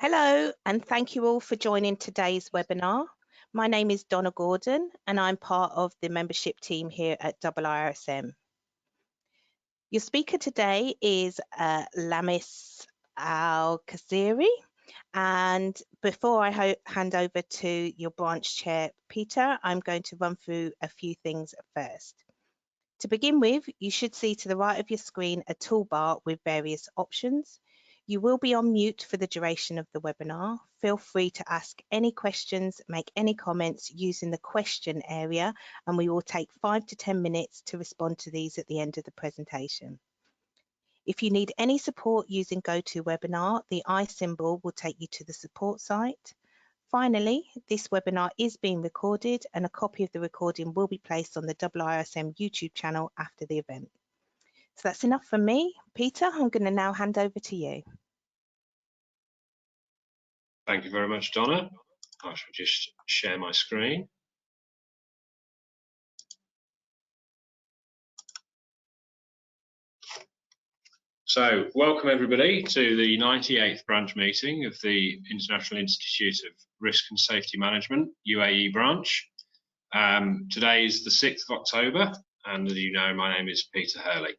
Hello, and thank you all for joining today's webinar. My name is Donna Gordon, and I'm part of the membership team here at IRSM. Your speaker today is Lamis Al-Kaziri. And before I hand over to your branch chair, Peter, I'm going to run through a few things first. To begin with, you should see to the right of your screen a toolbar with various options. You will be on mute for the duration of the webinar. Feel free to ask any questions, make any comments using the question area, and we will take 5 to 10 minutes to respond to these at the end of the presentation. If you need any support using GoToWebinar, the I symbol will take you to the support site. Finally, this webinar is being recorded and a copy of the recording will be placed on the IRSM YouTube channel after the event. So that's enough from me. Peter, I'm going to now hand over to you. Thank you very much, Donna. I shall just share my screen. So, welcome everybody to the 98th branch meeting of the International Institute of Risk and Safety Management, UAE branch. Today is the 6th of October, and as you know, my name is Peter Hurley.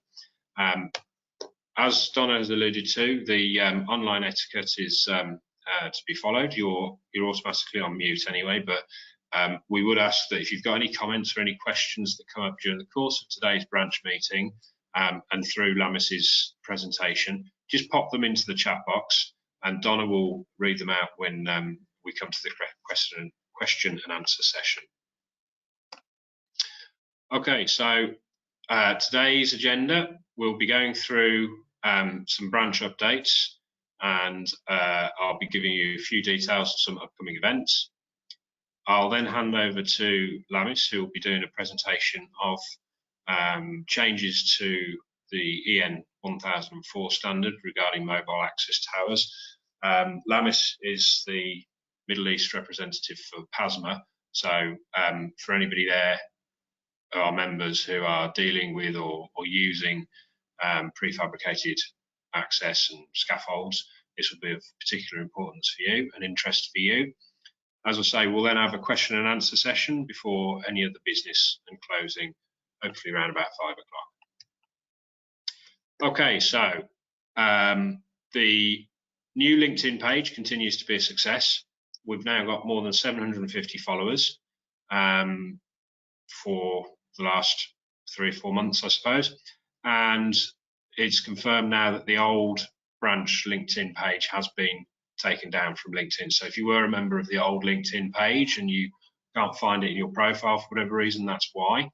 As Donna has alluded to, the online etiquette is to be followed. You're automatically on mute anyway, but we would ask that if you've got any comments or any questions that come up during the course of today's branch meeting and through Lamis's presentation, just pop them into the chat box and Donna will read them out when we come to the question and answer session. Okay, so today's agenda, we'll be going through some branch updates, and I'll be giving you a few details of some upcoming events. I'll then hand over to Lamis, who will be doing a presentation of changes to the EN1004 Standard regarding mobile access towers. Lamis is the Middle East representative for PASMO, so for anybody there, our members who are dealing with or using prefabricated access and scaffolds, this will be of particular importance for you and interest for you. As I say, we'll then have a question and answer session before any of the business and closing, hopefully around about 5 o'clock. Okay, so the new LinkedIn page continues to be a success. We've now got more than 750 followers for the last 3 or 4 months, I suppose, and it's confirmed now that the old branch LinkedIn page has been taken down from LinkedIn. So if you were a member of the old LinkedIn page and you can't find it in your profile for whatever reason, that's why.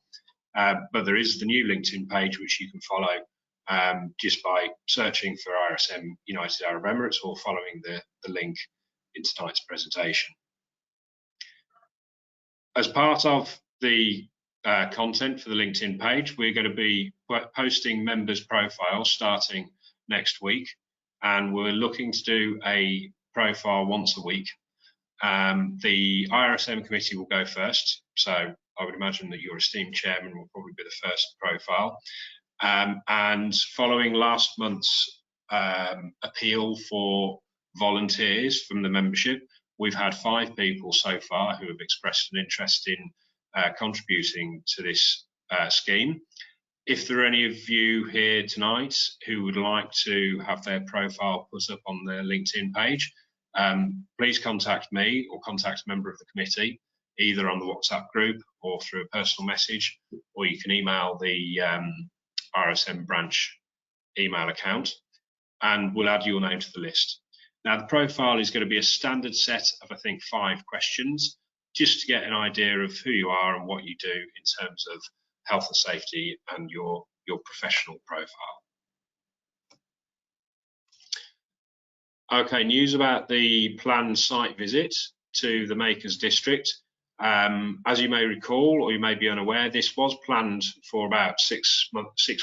But there is the new LinkedIn page which you can follow just by searching for IRSM United Arab Emirates or following the link in tonight's presentation. As part of the content for the LinkedIn page, we're going to be posting members' profiles starting next week, and we're looking to do a profile once a week. The IRSM committee will go first, so I would imagine that your esteemed chairman will probably be the first profile. And following last month's appeal for volunteers from the membership, we've had 5 people so far who have expressed an interest in contributing to this scheme. If there are any of you here tonight who would like to have their profile put up on the LinkedIn page, please contact me or contact a member of the committee, either on the WhatsApp group or through a personal message, or you can email the RSM branch email account, and we'll add your name to the list. Now, the profile is going to be a standard set of, I think, 5 questions, just to get an idea of who you are and what you do in terms of health and safety and your professional profile. Okay, news about the planned site visit to the Makers District. As you may recall, or you may be unaware, this was planned for about 6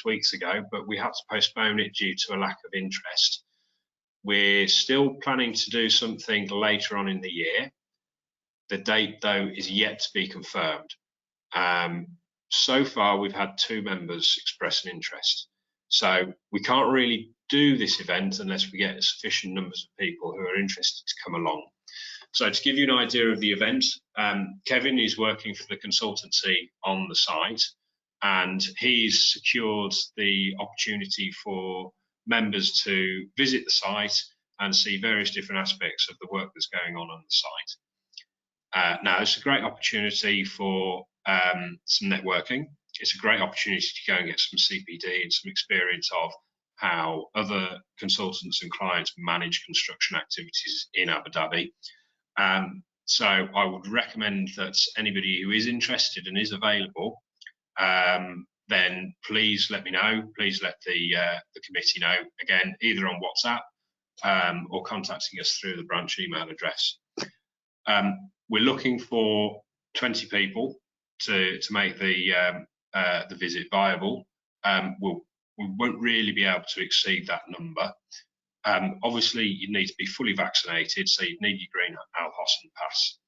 weeks ago, but we had to postpone it due to a lack of interest. We're still planning to do something later on in the year. The date, though, is yet to be confirmed. So far, we've had 2 members express an interest. So we can't really do this event unless we get sufficient numbers of people who are interested to come along. So to give you an idea of the event, Kevin is working for the consultancy on the site, and he's secured the opportunity for members to visit the site and see various different aspects of the work that's going on the site. Now, it's a great opportunity for some networking. It's a great opportunity to go and get some CPD and some experience of how other consultants and clients manage construction activities in Abu Dhabi. So I would recommend that anybody who is interested and is available, then please let me know. Please let the committee know, again, either on WhatsApp or contacting us through the branch email address. We're looking for 20 people to make the visit viable. We won't really be able to exceed that number. Obviously, you need to be fully vaccinated, so you'd need your green Al Hosn pass.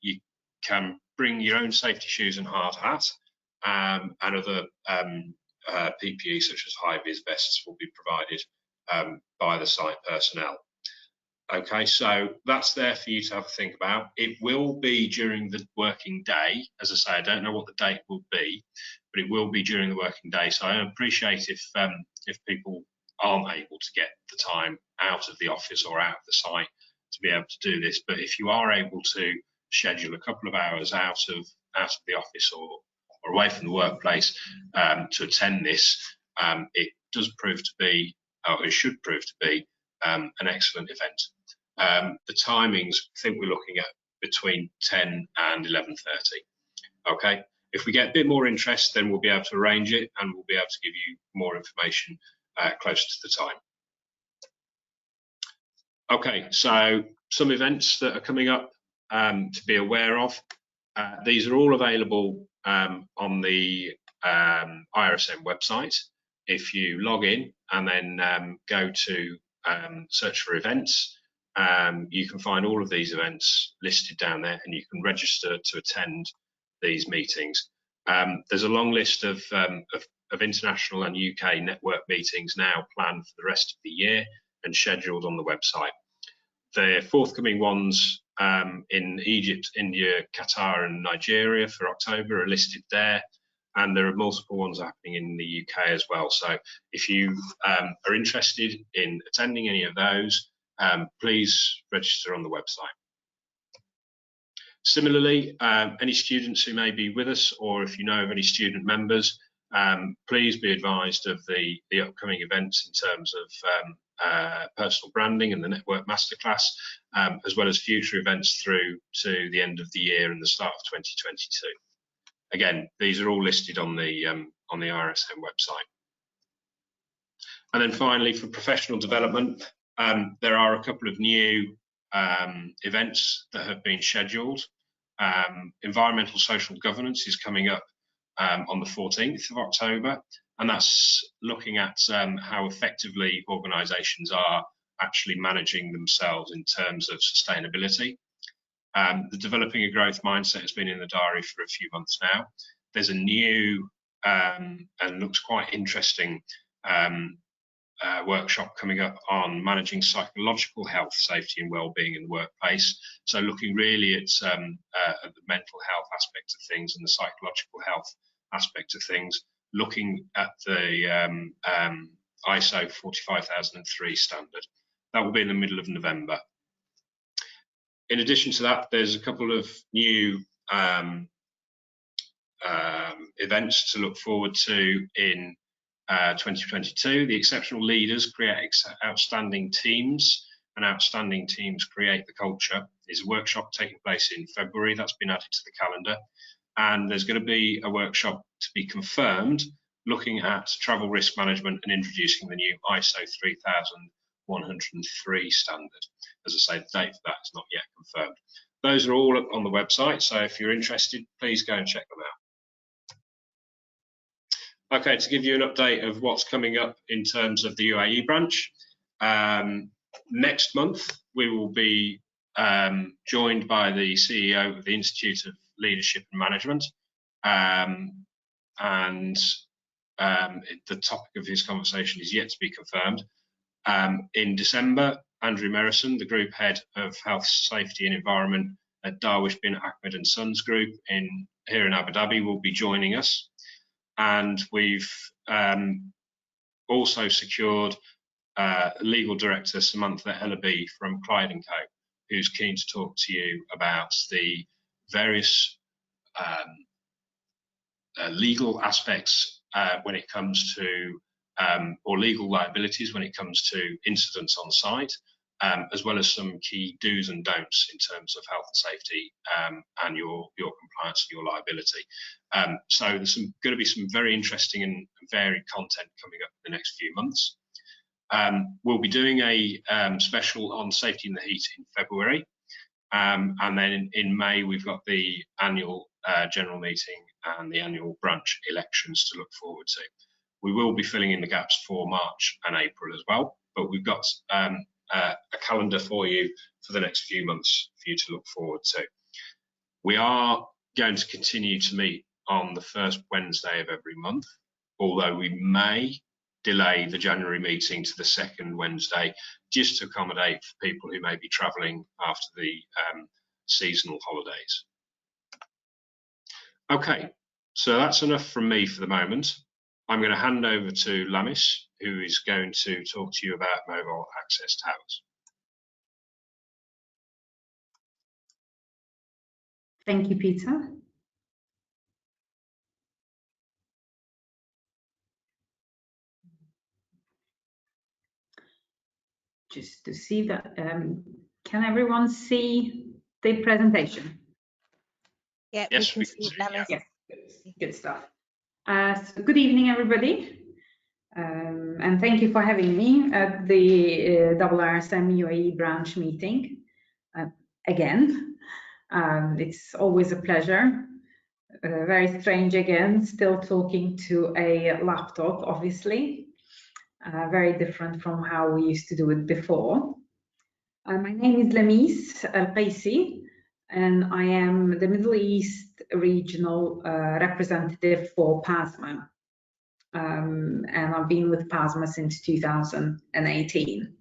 You can bring your own safety shoes and hard hat, and other PPE such as high-vis vests will be provided by the site personnel. Okay, so that's there for you to have a think about. It will be during the working day. As I say, I don't know what the date will be, but it will be during the working day. So I appreciate if people aren't able to get the time out of the office or out of the site to be able to do this. But if you are able to schedule a couple of hours out of the office or away from the workplace to attend this, it does prove to be, or it should prove to be, an excellent event. The timings, I think we're looking at between 10 and 11:30. Okay, if we get a bit more interest, then we'll be able to arrange it and we'll be able to give you more information closer to the time. Okay, so some events that are coming up to be aware of. These are all available on the IRSM website. If you log in and then go to search for events, you can find all of these events listed down there, and you can register to attend these meetings. There's a long list of international and UK network meetings now planned for the rest of the year and scheduled on the website. The forthcoming ones in Egypt, India, Qatar and Nigeria for October are listed there, and there are multiple ones happening in the UK as well. So if you are interested in attending any of those, please register on the website. Similarly, any students who may be with us, or if you know of any student members, please be advised of the upcoming events in terms of personal branding and the Network Masterclass, as well as future events through to the end of the year and the start of 2022. Again, these are all listed on the IRSM website. And then finally, for professional development, there are a couple of new events that have been scheduled. Environmental social governance is coming up on the 14th of October, and that's looking at how effectively organisations are actually managing themselves in terms of sustainability. The Developing a Growth Mindset has been in the diary for a few months now. There's a new and looks quite interesting workshop coming up on managing psychological health, safety and well-being in the workplace. So looking really at the mental health aspect of things and the psychological health aspect of things, looking at the ISO 45003 standard. That will be in the middle of November. In addition to that, there's a couple of new events to look forward to in 2022. The Exceptional Leaders Create Outstanding Teams, and Outstanding Teams Create the Culture is a workshop taking place in February. That's been added to the calendar. And there's going to be a workshop to be confirmed looking at travel risk management and introducing the new ISO 3103 standard. As I say, the date for that is not yet confirmed. Those are all up on the website, so if you're interested, please go and check them out. Okay, to give you an update of what's coming up in terms of the UAE branch, next month we will be joined by the CEO of the Institute of Leadership and Management, and the topic of his conversation is yet to be confirmed. In December, Andrew Merrison, the Group Head of Health, Safety and Environment at Darwish bin Ahmed and Sons Group here in Abu Dhabi, will be joining us. And we've also secured Legal Director Samantha Ellaby from Clyde & Co, who's keen to talk to you about the various legal aspects when it comes to, or legal liabilities when it comes to incidents on site, as well as some key do's and don'ts in terms of health and safety and your compliance and your liability. So there's going to be some very interesting and varied content coming up in the next few months. We'll be doing a special on safety in the heat in February. And then in May, we've got the annual general meeting and the annual branch elections to look forward to. We will be filling in the gaps for March and April as well, but we've got a calendar for you for the next few months for you to look forward to. We are going to continue to meet on the first Wednesday of every month, although we may delay the January meeting to the second Wednesday, just to accommodate for people who may be travelling after the seasonal holidays. Okay, so that's enough from me for the moment. I'm going to hand over to Lamis, who is going to talk to you about mobile access towers. Thank you, Peter. Just to see that, can everyone see the presentation? Yeah, yes, we can see Lamis. Yes, good stuff. So good evening, everybody. And thank you for having me at the RRSM UAE branch meeting again. It's always a pleasure. Very strange again, still talking to a laptop, obviously. Very different from how we used to do it before. My name is Lamis Al-Qaisi, and I am the Middle East regional representative for PASMO. And I've been with PASMO since 2018.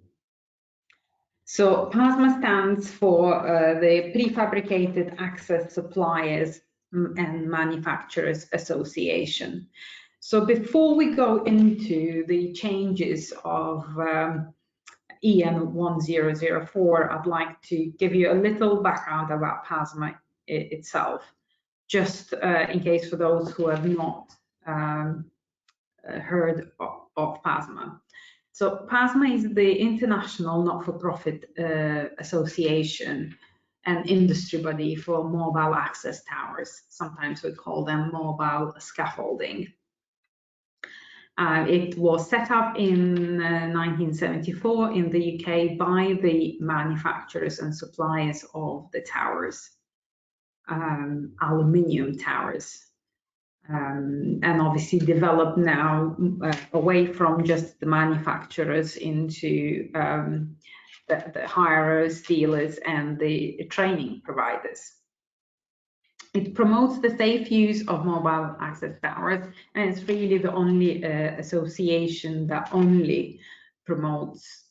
So PASMO stands for the Prefabricated Access Suppliers and Manufacturers Association. So before we go into the changes of EN1004, I'd like to give you a little background about PASMO itself, just in case for those who have not heard of PASMO. So PASMO is the international not-for-profit association and industry body for mobile access towers. Sometimes we call them mobile scaffolding. It was set up in 1974 in the UK by the manufacturers and suppliers of the towers, aluminium towers, and obviously developed now away from just the manufacturers into the hirers, dealers, and the training providers. It promotes the safe use of mobile access towers, and it's really the only association that only promotes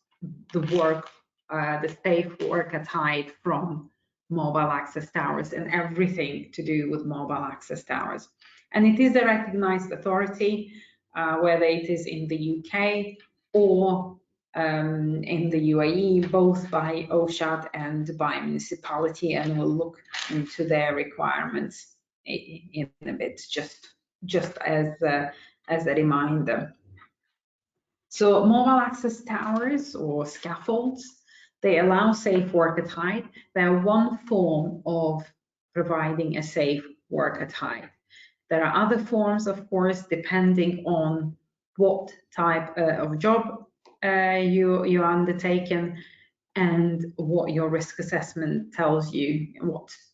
the work, the safe work at height from mobile access towers and everything to do with mobile access towers. And it is a recognized authority, whether it is in the UK or in the UAE, both by OSHAD and by municipality, and we'll look into their requirements in a bit, just as a reminder. So mobile access towers or scaffolds, they allow safe work at height. They're one form of providing a safe work at height. There are other forms, of course, depending on what type of job you undertaken and what your risk assessment tells you,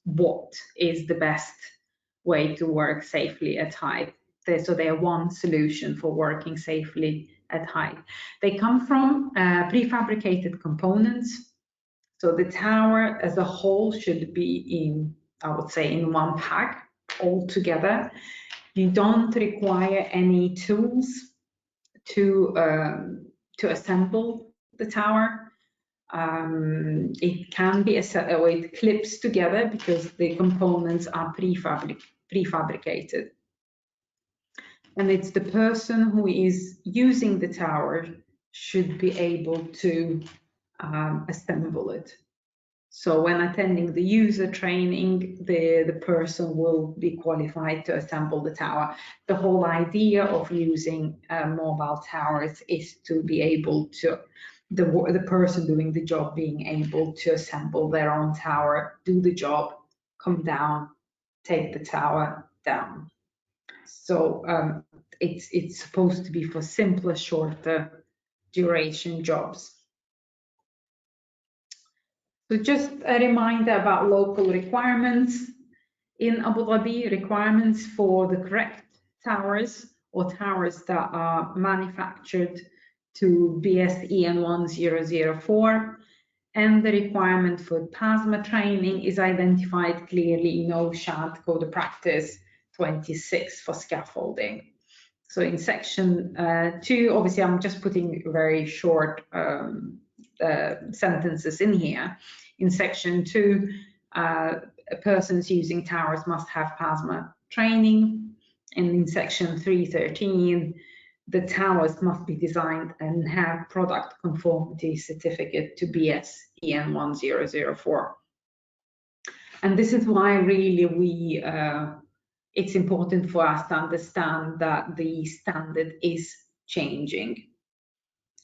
what is the best way to work safely at height. So they are one solution for working safely at height. They come from prefabricated components. So the tower as a whole should be in, I would say, in one pack all together. You don't require any tools to assemble the tower. It can be it clips together because the components are prefabricated. And it's the person who is using the tower should be able to assemble it. So when attending the user training, the person will be qualified to assemble the tower. The whole idea of using mobile towers is to be able to, the person doing the job being able to assemble their own tower, do the job, come down, take the tower down. So it's supposed to be for simpler, shorter duration jobs. So just a reminder about local requirements. In Abu Dhabi, requirements for the correct towers or towers that are manufactured to BS EN1004, and the requirement for PASMO training is identified clearly in OSHAD Code of Practice 26 for scaffolding. So in section 2, obviously I'm just putting very short sentences in here. In section 2, persons using towers must have PASMO training. And in section 3.13, the towers must be designed and have product conformity certificate to BS EN1004. And this is why really it's important for us to understand that the standard is changing.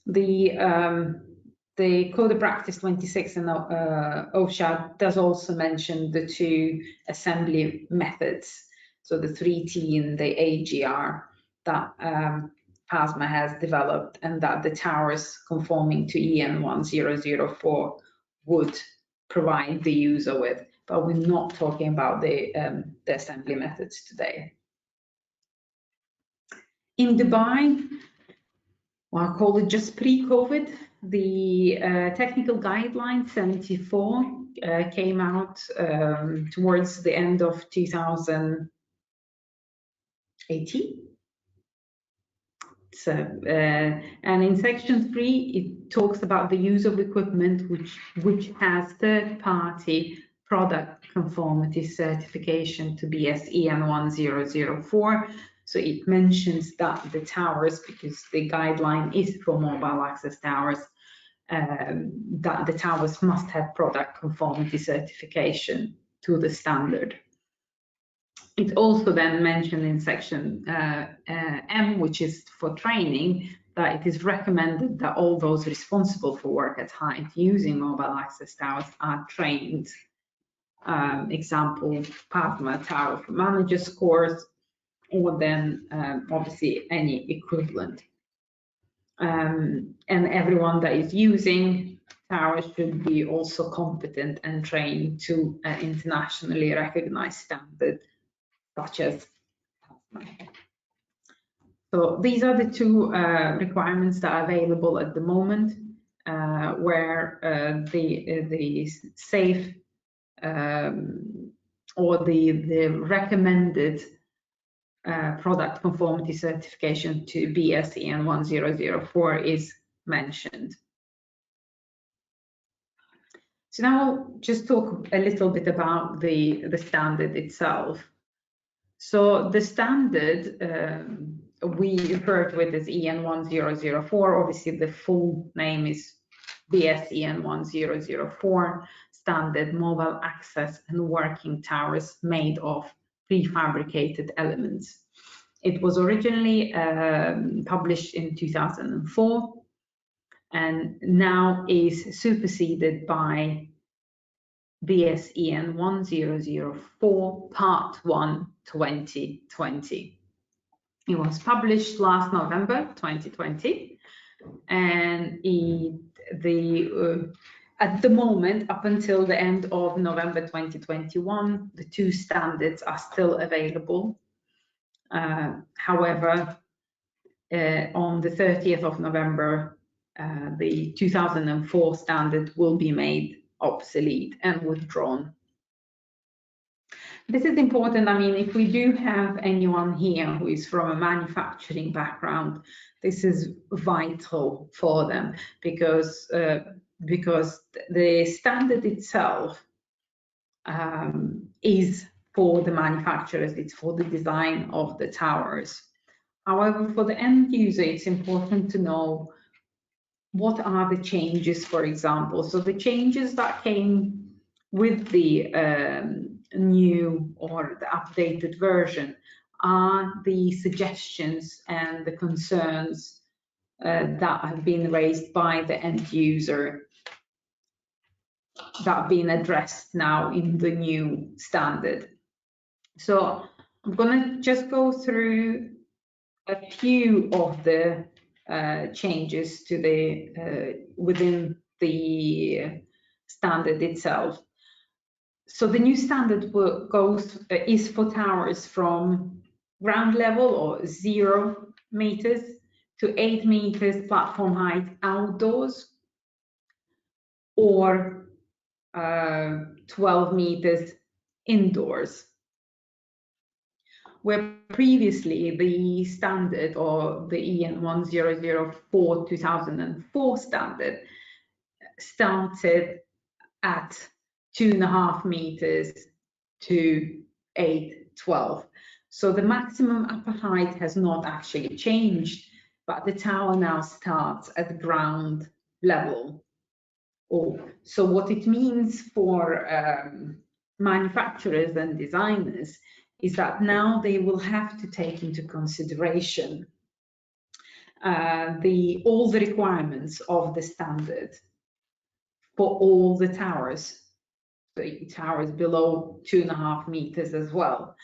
The Code of Practice 26 and OSHA does also mention the 2 assembly methods, so the 3T and the AGR that PASMO has developed, and that the towers conforming to EN1004 would provide the user with. But we're not talking about the assembly methods today. In Dubai, well, I'll call it just pre-COVID, the technical guideline 74 came out towards the end of 2018. So, and in section 3, it talks about the use of equipment which has third-party product conformity certification to BS EN1004. So it mentions that the towers, because the guideline is for mobile access towers, that the towers must have product conformity certification to the standard. It also then mentioned in section M, which is for training, that it is recommended that all those responsible for work at height using mobile access towers are trained. Example, PASMO Tower for Managers course, or then obviously any equivalent. And everyone that is using towers should be also competent and trained to an internationally recognized standard, such as PASMO. So these are the 2 requirements that are available at the moment, where the safe or the recommended product conformity certification to BS EN1004 is mentioned. So now I'll just talk a little bit about the standard itself. So the standard, we refer to it as EN1004. Obviously, the full name is BS EN1004, Standard Mobile Access and Working Towers Made of Prefabricated Elements. It was originally published in 2004 and now is superseded by BS EN1004 Part 1 2020. It was published last November 2020, and at the moment, up until the end of November 2021, the 2 standards are still available. However, on the 30th of November, the 2004 standard will be made obsolete and withdrawn. This is important. I mean, if we do have anyone here who is from a manufacturing background, this is vital for them, because the standard itself is for the manufacturers, it's for the design of the towers. However, for the end user, it's important to know what are the changes, for example. So the changes that came with the new or the updated version are the suggestions and the concerns that have been raised by the end user, that have been addressed now in the new standard. So I'm going to just go through a few of the changes to the within the standard itself. So the new standard is for towers from ground level or 0 meters to 8 meters platform height outdoors, or 12 meters indoors. Where previously the standard, or the EN1004 2004 standard, started at 2.5 meters to 8.12. So the maximum upper height has not actually changed, but the tower now starts at ground level. So what it means for manufacturers and designers is that now they will have to take into consideration all the requirements of the standard for all the towers, the towers below 2.5 meters as well.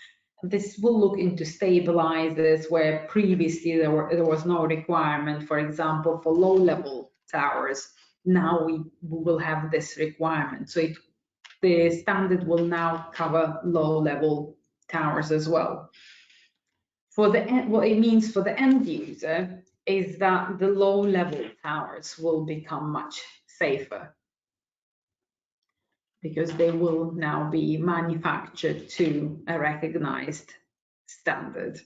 This will look into stabilizers, where previously there was no requirement, for example, for low-level towers. Now we will have this requirement. So the standard will now cover low-level towers as well. What it means for the end user is that the low-level towers will become much safer, because they will now be manufactured to a recognized standard.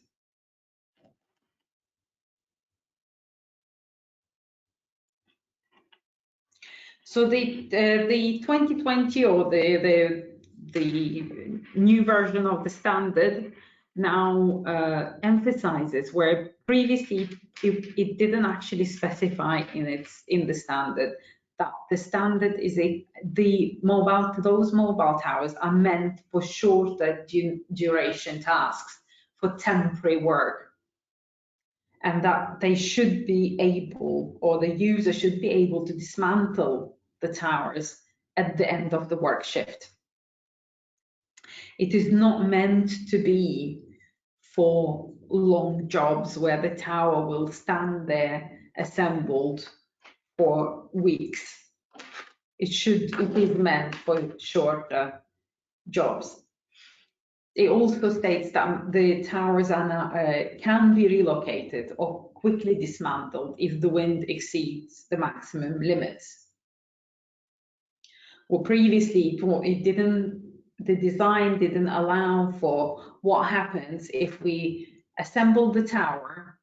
So the 2020, or the new version of the standard, now emphasizes, where previously it didn't actually specify in the standard, that the standard is those mobile towers are meant for shorter duration tasks, for temporary work, and that they should be able, or the user should be able, to dismantle the towers at the end of the work shift. It is not meant to be for long jobs where the tower will stand there assembled for weeks. It is meant for shorter jobs. It also states that the towers can be relocated or quickly dismantled if the wind exceeds the maximum limits. Well, previously the design didn't allow for what happens if we assemble the tower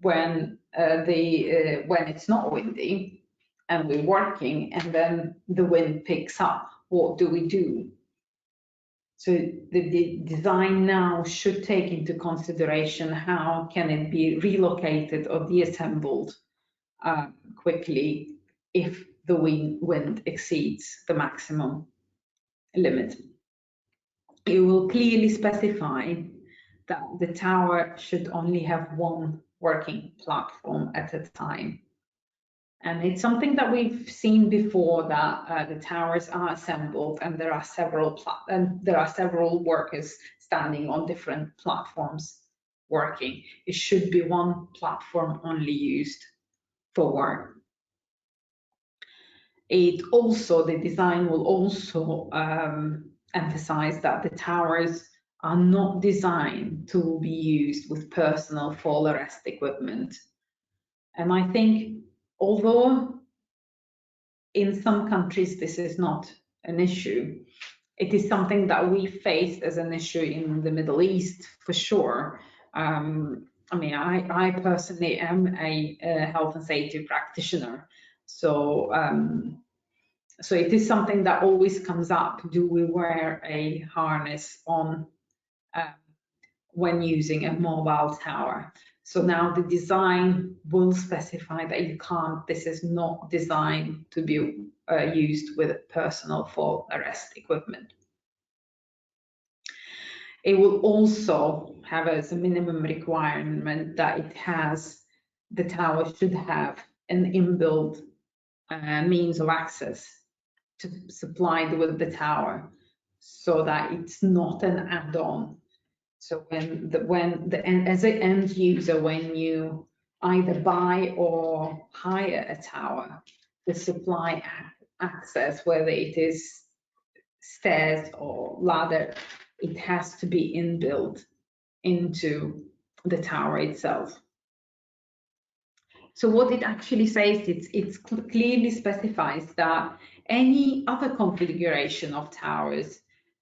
when it's not windy and we're working, and then the wind picks up. What do we do? So the design now should take into consideration how can it be relocated or deassembled quickly if the wind exceeds the maximum limit. It will clearly specify that the tower should only have one working platform at a time. And it's something that we've seen before, that the towers are assembled and there are several workers standing on different platforms working. It should be one platform only used for work. The design will also emphasize that the towers are not designed to be used with personal fall arrest equipment. And I think, although in some countries this is not an issue, it is something that we faced as an issue in the Middle East for sure. I mean, I personally am a health and safety practitioner, so so it is something that always comes up. Do we wear a harness on when using a mobile tower? So now the design will specify that you can't, this is not designed to be used with personal fall arrest equipment. It will also have as a minimum requirement that it has, the tower should have an inbuilt means of access to supplied with the tower, so that it's not an add-on. So as an end user, when you either buy or hire a tower, the supply access, whether it is stairs or ladder, it has to be inbuilt into the tower itself. So what it actually says, it clearly specifies that any other configuration of towers,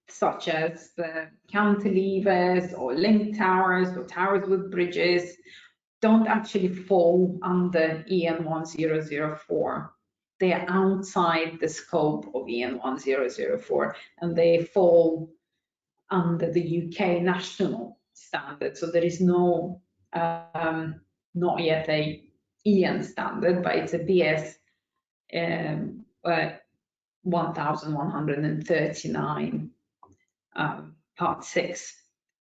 such as the cantilevers or link towers or towers with bridges, don't actually fall under EN1004. They are outside the scope of EN1004, and they fall under the UK national standard. So there is no, not yet a EN standard, but it's a BS 1139 Part 6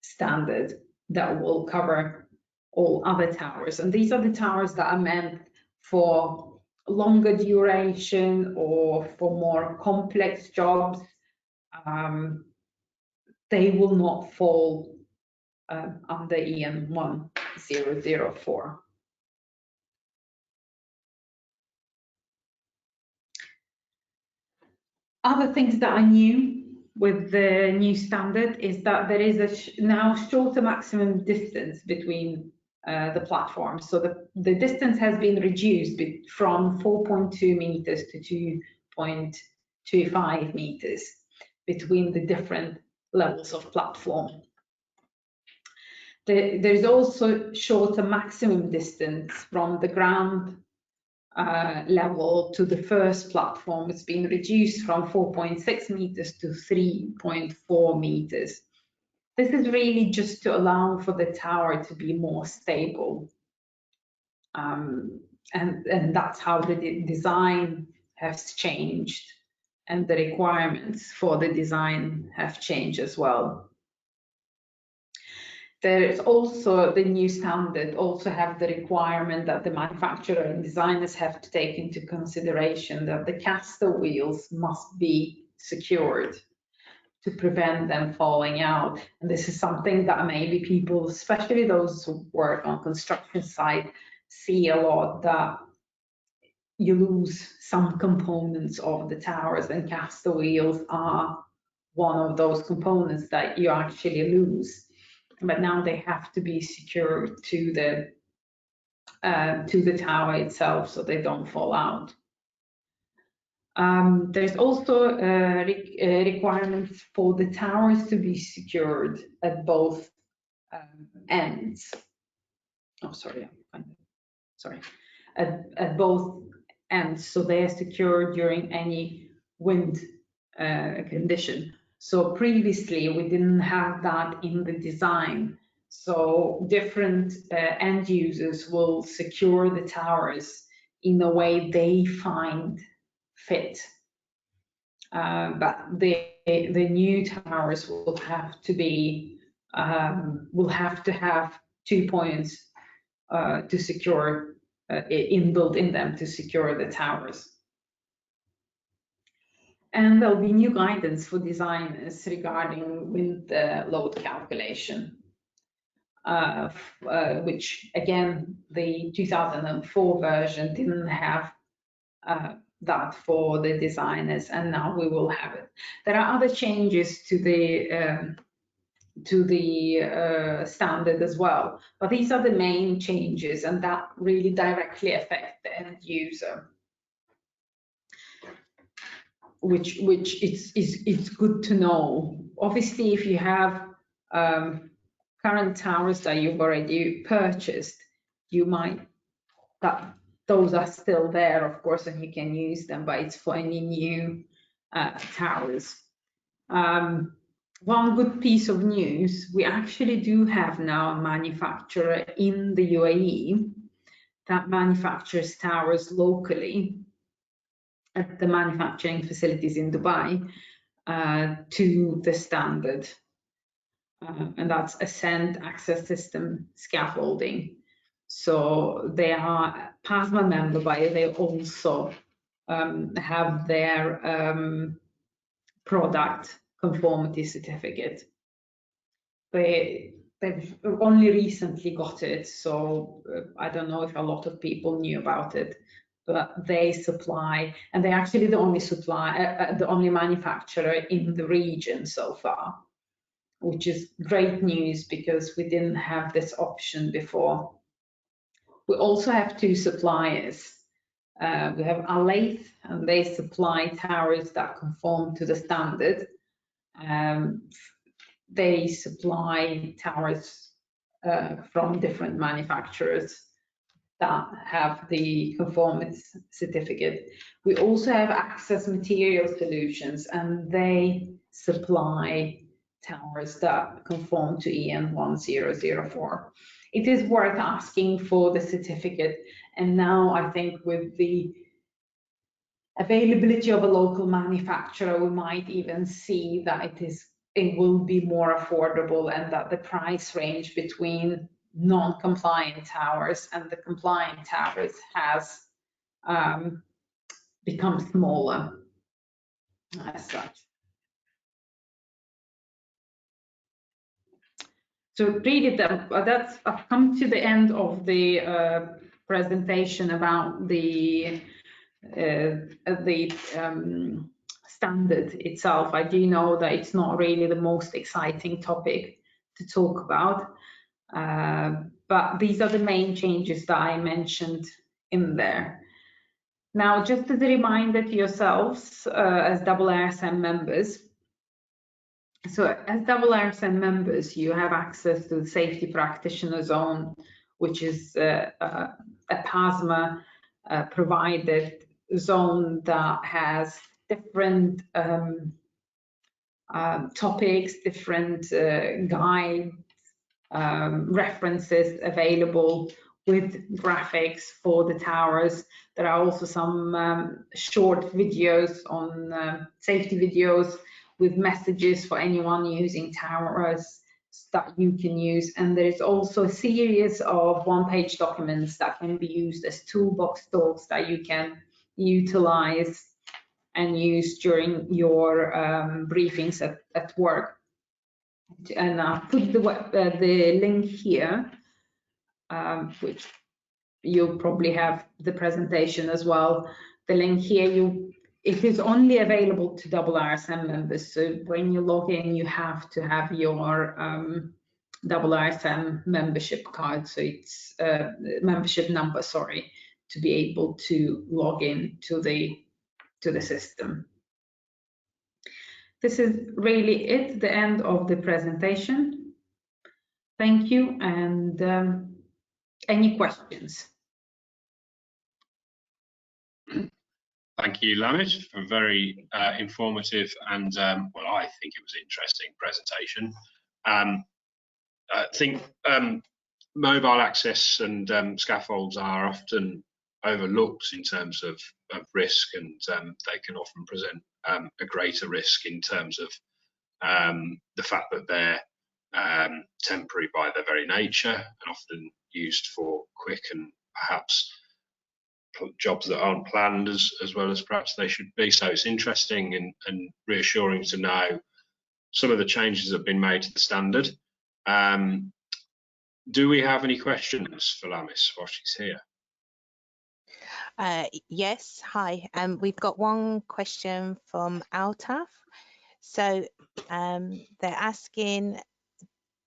standard that will cover all other towers. And these are the towers that are meant for longer duration or for more complex jobs. They will not fall under EN1004. Other things that are new with the new standard is that there is a now shorter maximum distance between the platforms. So the distance has been reduced from 4.2 meters to 2.25 meters between the different levels of platform. There's also shorter maximum distance from the ground level to the first platform. It's been reduced from 4.6 meters to 3.4 meters. This is really just to allow for the tower to be more stable. And that's how the design has changed, and the requirements for the design have changed as well. There is also the new standard also have the requirement that the manufacturer and designers have to take into consideration that the caster wheels must be secured to prevent them falling out. And this is something that maybe people, especially those who work on construction site, see a lot, that you lose some components of the towers, and caster wheels are one of those components that you actually lose. But now they have to be secured to the tower itself, so they don't fall out. There's also requirements for the towers to be secured at both ends. Oh, sorry, at both ends, so they are secured during any wind condition. So previously we didn't have that in the design. So different end users will secure the towers in a way they find fit. But the new towers will have to be have 2 points to secure inbuilt in them to secure the towers. And there'll be new guidance for designers regarding wind load calculation, which again, the 2004 version didn't have that for the designers, and now we will have it. There are other changes to the standard as well, but these are the main changes, and that really directly affect the end user. which it's good to know. Obviously, if you have current towers that you've already purchased, you might, those are still there, of course, and you can use them, but it's for any new towers. One good piece of news, we actually do have now a manufacturer in the UAE that manufactures towers locally at the manufacturing facilities in Dubai to the standard. And that's Ascend Access System Scaffolding. So they are PASMO member, but they also have their product conformity certificate. They've only recently got it, so I don't know if a lot of people knew about it, but they supply, and they're actually the only the only manufacturer in the region so far, which is great news because we didn't have this option before. We also have two suppliers. We have Alaith, and they supply towers that conform to the standard. They supply towers from different manufacturers that have the conformity certificate. We also have Access Material Solutions, and they supply towers that conform to EN1004. It is worth asking for the certificate, and now I think with the availability of a local manufacturer, we might even see that it will be more affordable, and that the price range between non-compliant towers and the compliant towers has become smaller as such. So really, I've come to the end of the presentation about the standard itself. I do know that it's not really the most exciting topic to talk about, but these are the main changes that I mentioned in there. Now, just as a reminder to yourselves as RSM members, so as RSM members, you have access to the Safety Practitioner Zone, which is a PASMO provided zone that has different topics, different guides, references available with graphics for the towers. There are also some short videos on safety videos with messages for anyone using towers that you can use. And there's also a series of one-page documents that can be used as toolbox talks that you can utilize and use during your briefings at work. And I'll put the link here, which you'll probably have the presentation as well. The link here, it is only available to RSM members. So when you log in, you have to have your RSM membership card. So it's membership number, sorry, to be able to log in to the system. This is really it, the end of the presentation. Thank you, and any questions? Thank you, Lamit, for a very informative and, well, I think it was interesting presentation. I think mobile access and scaffolds are often overlooked in terms of risk, and they can often present a greater risk in terms of the fact that they're temporary by their very nature and often used for quick and perhaps jobs that aren't planned as well as perhaps they should be. So it's interesting and reassuring to know some of the changes that have been made to the standard. Do we have any questions for Lamis while she's here? Yes, hi. We've got one question from Altaf. So they're asking,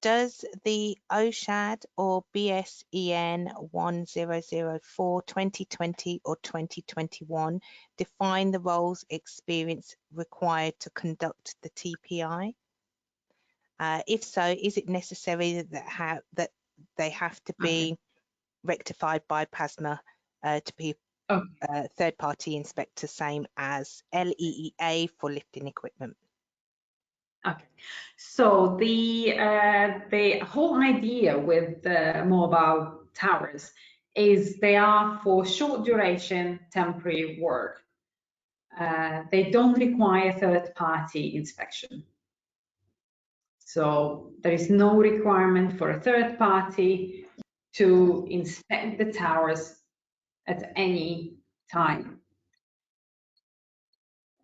Does the OSHAD or BSEN 1004 2020 or 2021 define the roles experience required to conduct the TPI? If so, is it necessary that they have to be rectified by PASMO to be third-party inspector, same as LEEA for lifting equipment? Okay, so the whole idea with the mobile towers is they are for short duration temporary work. They don't require third-party inspection. So there is no requirement for a third party to inspect the towers at any time.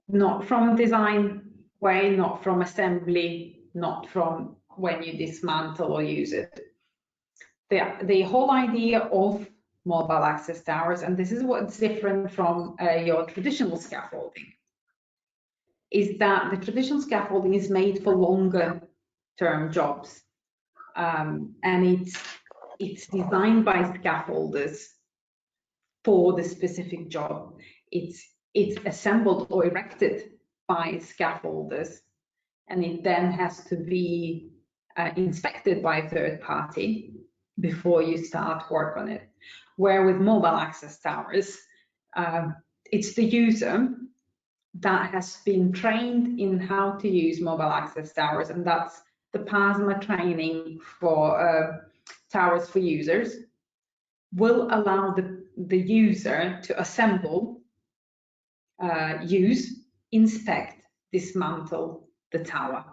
Not from design way, not from assembly, not from when you dismantle or use it. The whole idea of mobile access towers, and this is what's different from your traditional scaffolding, is that the traditional scaffolding is made for longer term jobs, and it's designed by scaffolders for the specific job. It's assembled or erected by scaffolders, and it then has to be inspected by a third party before you start work on it. Where with mobile access towers, it's the user that has been trained in how to use mobile access towers, and that's the PASMO training for towers for users, will allow the user to assemble, use, inspect, dismantle the tower.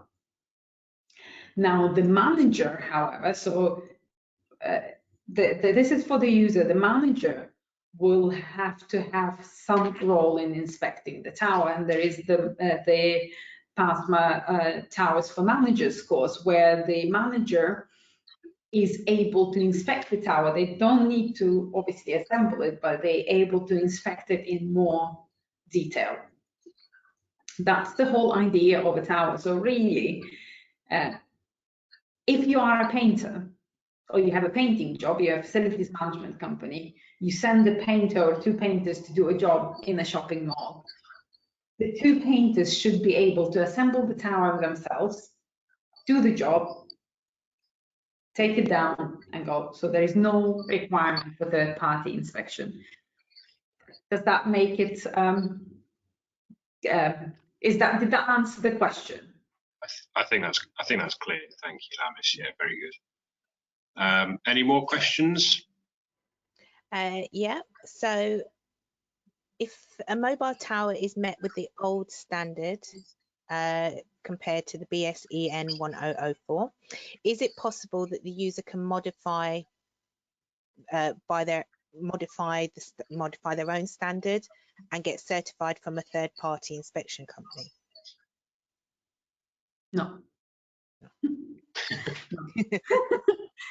Now the manager, however, so this is for the user, the manager will have to have some role in inspecting the tower, and there is the PASMO Towers for Managers course, where the manager is able to inspect the tower. They don't need to obviously assemble it, but they're able to inspect it in more detail. That's the whole idea of a tower. So really, if you are a painter, or you have a painting job, you have a facilities management company, you send a painter or two painters to do a job in a shopping mall. The two painters should be able to assemble the tower themselves, do the job, take it down and go. So there is no requirement for third-party inspection. Does that make it, did that answer the question? I think that's clear. Thank you, Lamis. Yeah, very good. Any more questions? Yeah, so if a mobile tower is met with the old standard compared to the BSEN 1004, is it possible that the user can modify their own standard and get certified from a third-party inspection company? No.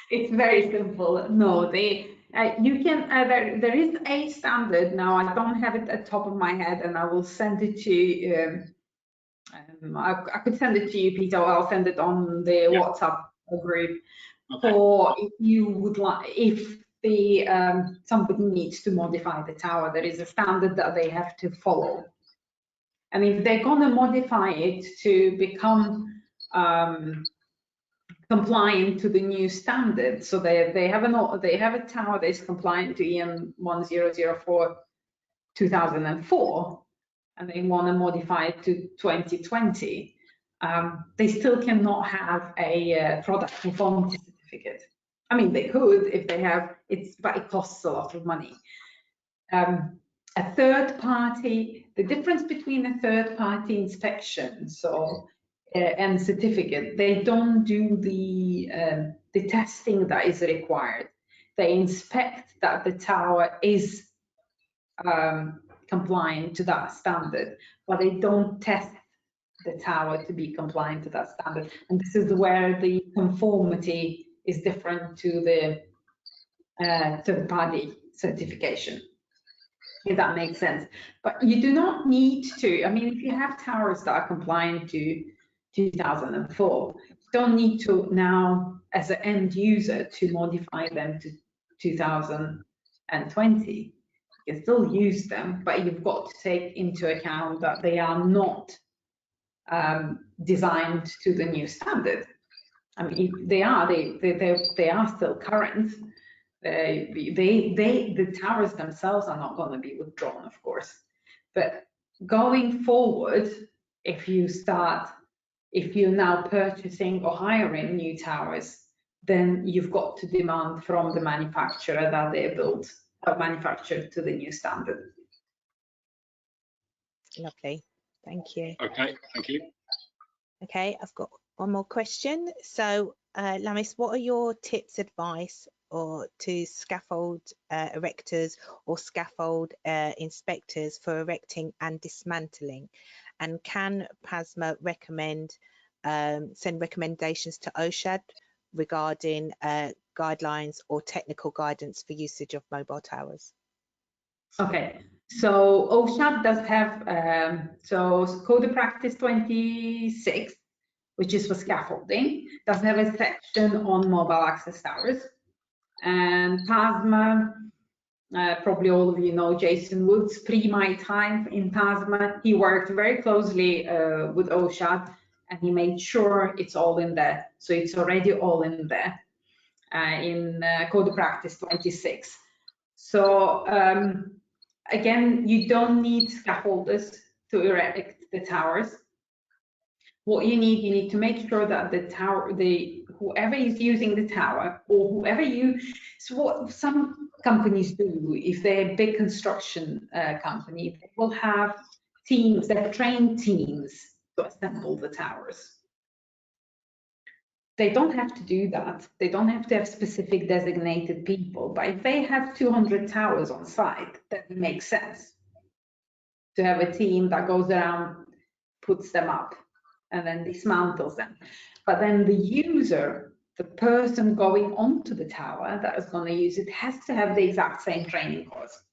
It's very simple. No, you can. There is a standard now. I don't have it at the top of my head, and I will send it to you. I could send it to you, Peter, or I'll send it on the WhatsApp group. Okay. Or if you would like, if the somebody needs to modify the tower, there is a standard that they have to follow. And if they're going to modify it to become compliant to the new standard, so they have a tower that is compliant to EN1004 2004, and they want to modify it to 2020, they still cannot have a product conformity certificate. I mean, they could if they have it, but it costs a lot of money. A third party, the difference between a third party inspection and certificate, they don't do the testing that is required. They inspect that the tower is compliant to that standard, but they don't test the tower to be compliant to that standard. And this is where the conformity is different to the third-party certification, if that makes sense. But you do not need to, I mean, if you have towers that are compliant to 2004, don't need to now, as an end user, to modify them to 2020. You can still use them, but you've got to take into account that they are not designed to the new standard. I mean, they are still current. The towers themselves are not going to be withdrawn, of course. But going forward, if you're now purchasing or hiring new towers, then you've got to demand from the manufacturer that they're built or manufactured to the new standard. Lovely, thank you. Okay, thank you. Okay, I've got one more question. So, Lamis, what are your tips, advice, or to scaffold erectors or scaffold inspectors for erecting and dismantling? And can PASMO send recommendations to OSHAD regarding guidelines or technical guidance for usage of mobile towers? Okay, so OSHAD does have, so Code of Practice 26, which is for scaffolding, does have a section on mobile access towers. And PASMO, probably all of you know Jason Woods, pre my time in PASMO, he worked very closely with OSHAD, and he made sure it's all in there. So it's already all in there in Code of Practice 26. So again, you don't need scaffolders to erect the towers. What you need to make sure that the tower, whoever is using the tower, or whoever so what some companies do, if they're a big construction company, they will have teams, they've trained teams to assemble the towers. They don't have to do that. They don't have to have specific designated people, but if they have 200 towers on site, that makes sense to have a team that goes around, puts them up, and then dismantles them. But then the user, the person going onto the tower that is going to use it, has to have the exact same training course.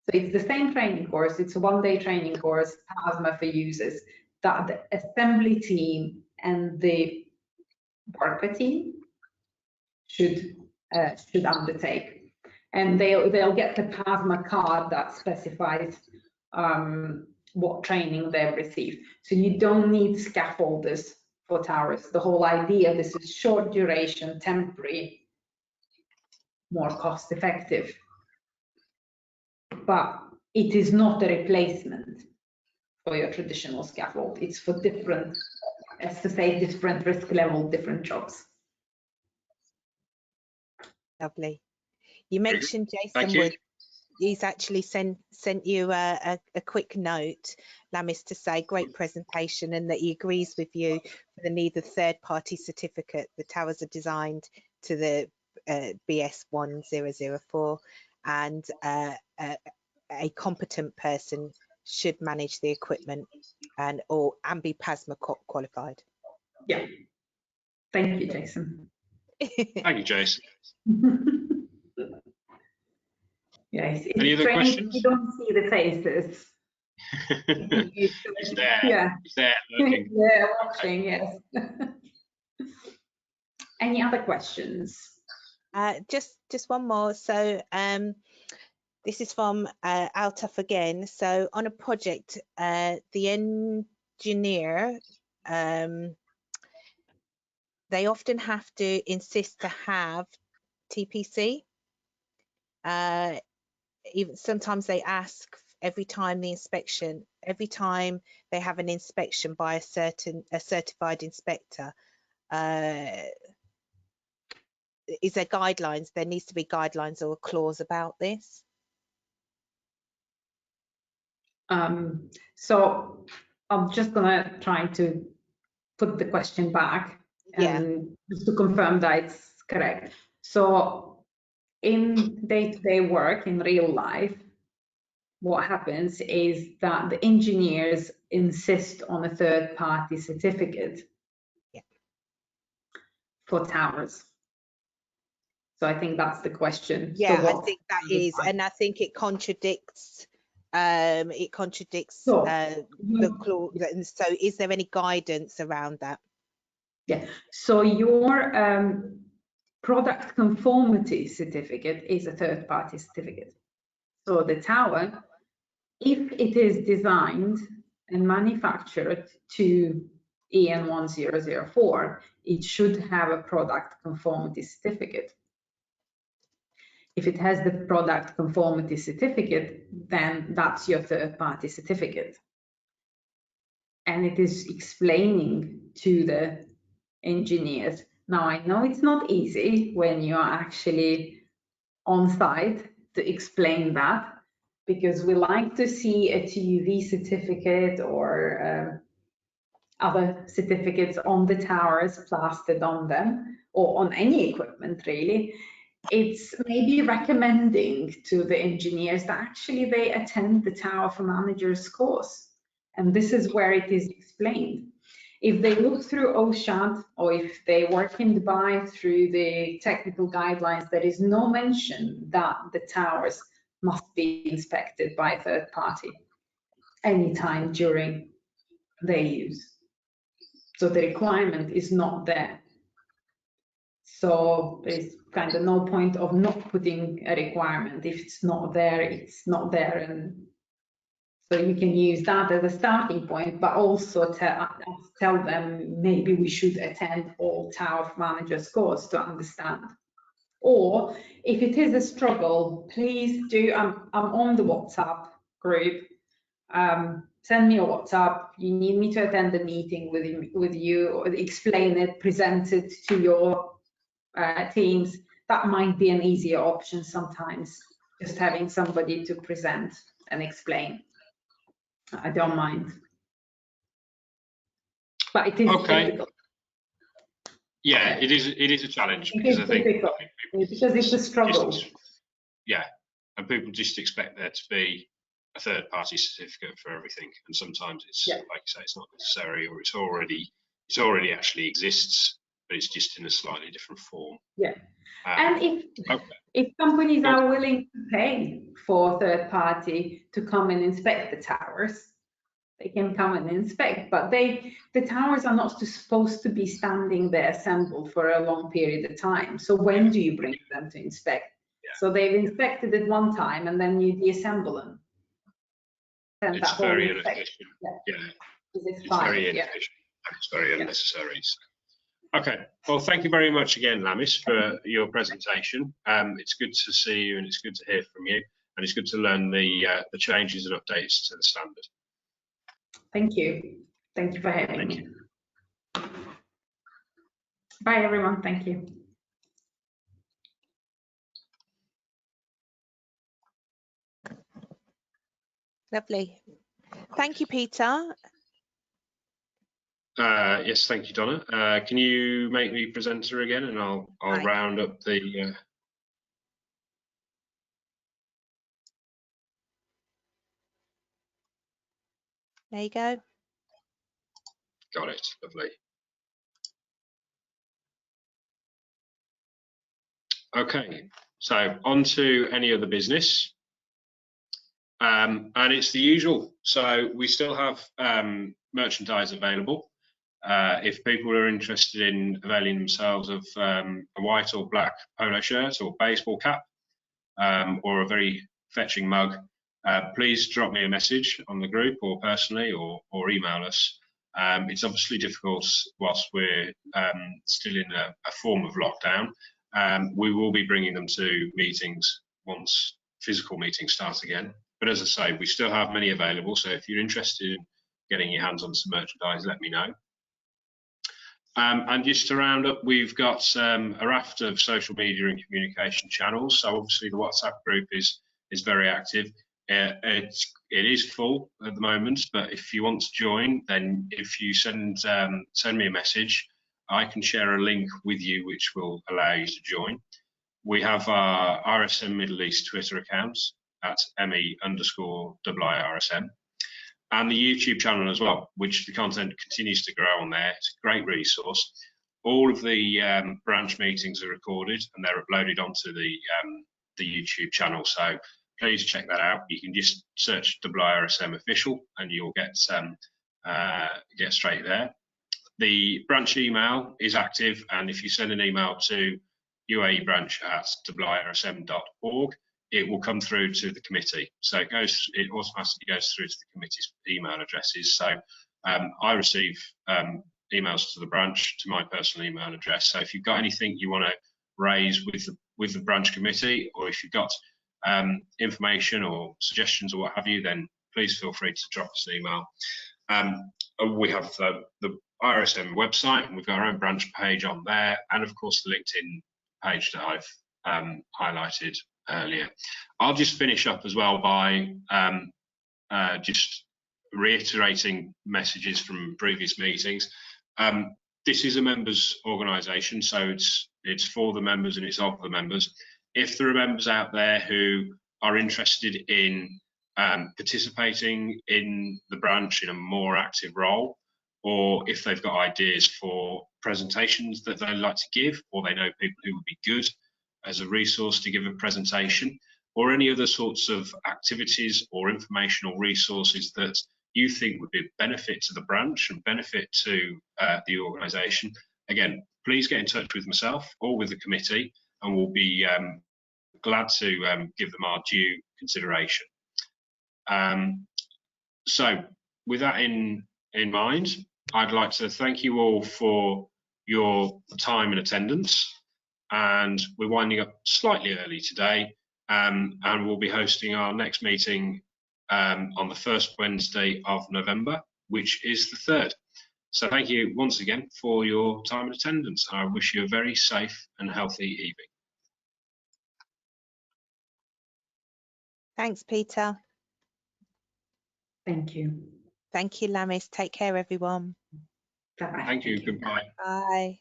So it's the same training course. It's a one-day training course, PASMO for users, that the assembly team and the worker team should undertake. And they'll get the PASMO card that specifies what training they've received. So you don't need scaffolders for towers. The whole idea, this is short duration, temporary, more cost effective. But it is not a replacement for your traditional scaffold. It's for different, as to say, different risk level, different jobs. Lovely. You mentioned Jason Wood. He's actually sent you a quick note, Lamis, to say great presentation and that he agrees with you for the need of third-party certificate. The towers are designed to the BS1004, and a competent person should manage the equipment and be PASMO qualified. Yeah. Thank you, Jason. Thank you, Jason. Yes, Any other questions? You don't see the faces. It's there. Yeah. It's there looking. Yeah, watching, yes. Any other questions? Just one more. So this is from Altaf again. So on a project, the engineer, they often have to insist to have TPC. Even sometimes they ask every time they have an inspection by a certified inspector. Is there guidelines? There needs to be guidelines or a clause about this. So I'm just gonna try to put the question back and just to confirm that it's correct. So in day-to-day work, in real life, what happens is that the engineers insist on a third-party certificate for towers. So I think that's the question. Yeah, so I think that is, and I think it contradicts. The clause. So, is there any guidance around that? Yeah, so your product conformity certificate is a third-party certificate. So the tower, if it is designed and manufactured to EN1004, it should have a product conformity certificate. If it has the product conformity certificate, then that's your third-party certificate. And it is explaining to the engineers. Now, I know it's not easy when you are actually on site to explain that, because we like to see a TUV certificate or other certificates on the towers plastered on them, or on any equipment really. It's maybe recommending to the engineers that actually they attend the Tower for Managers course. And this is where it is explained. If they look through OSHAD, or if they work in Dubai through the technical guidelines, there is no mention that the towers must be inspected by a third party anytime during their use. So the requirement is not there. So there's kind of no point of not putting a requirement. If it's not there, it's not there. And so you can use that as a starting point, but also tell them maybe we should attend all Tower Managers course to understand. Or if it is a struggle, please do, I'm on the WhatsApp group. Send me a WhatsApp. You need me to attend the meeting with you, or explain it, present it to your teams. That might be an easier option sometimes, just having somebody to present and explain. I don't mind, but it is difficult. Yeah, it is a challenge, because I think because it's a struggle. Yeah, and people just expect there to be a third-party certificate for everything, and sometimes it's like you say, it's not necessary, or it's already actually exists, but it's just in a slightly different form. Yeah, and if companies are willing to pay for third party to come and inspect the towers, they can come and inspect, but the towers are not supposed to be standing there assembled for a long period of time. So when do you bring them to inspect? Yeah. So they've inspected it one time and then you deassemble them. And it's very inefficient. Yeah. It's very inefficient. It's very unnecessary. Okay, well, thank you very much again, Lamis, for your presentation. It's good to see you, and it's good to hear from you, and it's good to learn the changes and updates to the standard. Thank you. Thank you for having me. Bye, everyone. Thank you. Lovely. Thank you, Peter. Yes, thank you, Donna. Can you make me presenter again, and I'll round up the. There you go. Got it. Lovely. Okay, so on to any other business. And it's the usual. So we still have merchandise available. If people are interested in availing themselves of a white or black polo shirt or baseball cap, or a very fetching mug, please drop me a message on the group, or personally, or email us. It's obviously difficult whilst we're still in a form of lockdown. We will be bringing them to meetings once physical meetings start again. But as I say, we still have many available. So if you're interested in getting your hands on some merchandise, let me know. And just to round up, we've got a raft of social media and communication channels. So obviously the WhatsApp group is very active. It is full at the moment, but if you want to join, then if you send me a message, I can share a link with you which will allow you to join. We have our RSM Middle East Twitter accounts at ME_IIRSM. And the YouTube channel as well, which the content continues to grow on there. It's a great resource. All of the branch meetings are recorded and they're uploaded onto the YouTube channel. So please check that out. You can just search IIRSM official and you'll get straight there. The branch email is active, and if you send an email to uaebranch@irsm.org, it will come through to the committee. So it automatically goes through to the committee's email addresses. So I receive emails to the branch to my personal email address. So if you've got anything you want to raise with the branch committee, or if you've got information or suggestions or what have you, then please feel free to drop us an email. We have the IRSM website, and we've got our own branch page on there, and of course the LinkedIn page that I've highlighted earlier. I'll just finish up as well by just reiterating messages from previous meetings. This is a members organisation, so it's for the members and it's of the members. If there are members out there who are interested in participating in the branch in a more active role, or if they've got ideas for presentations that they'd like to give, or they know people who would be good as a resource to give a presentation, or any other sorts of activities or informational resources that you think would be a benefit to the branch and benefit to the organisation, again, please get in touch with myself or with the committee, and we'll be glad to give them our due consideration. So with that in mind, I'd like to thank you all for your time and attendance, and we're winding up slightly early today, and we'll be hosting our next meeting on the first Wednesday of November, which is the 3rd. So thank you once again for your time and attendance. I wish you a very safe and healthy evening. Thanks, Peter. Thank you. Thank you, Lamis. Take care, everyone. Bye-bye. Thank you. Goodbye. Bye.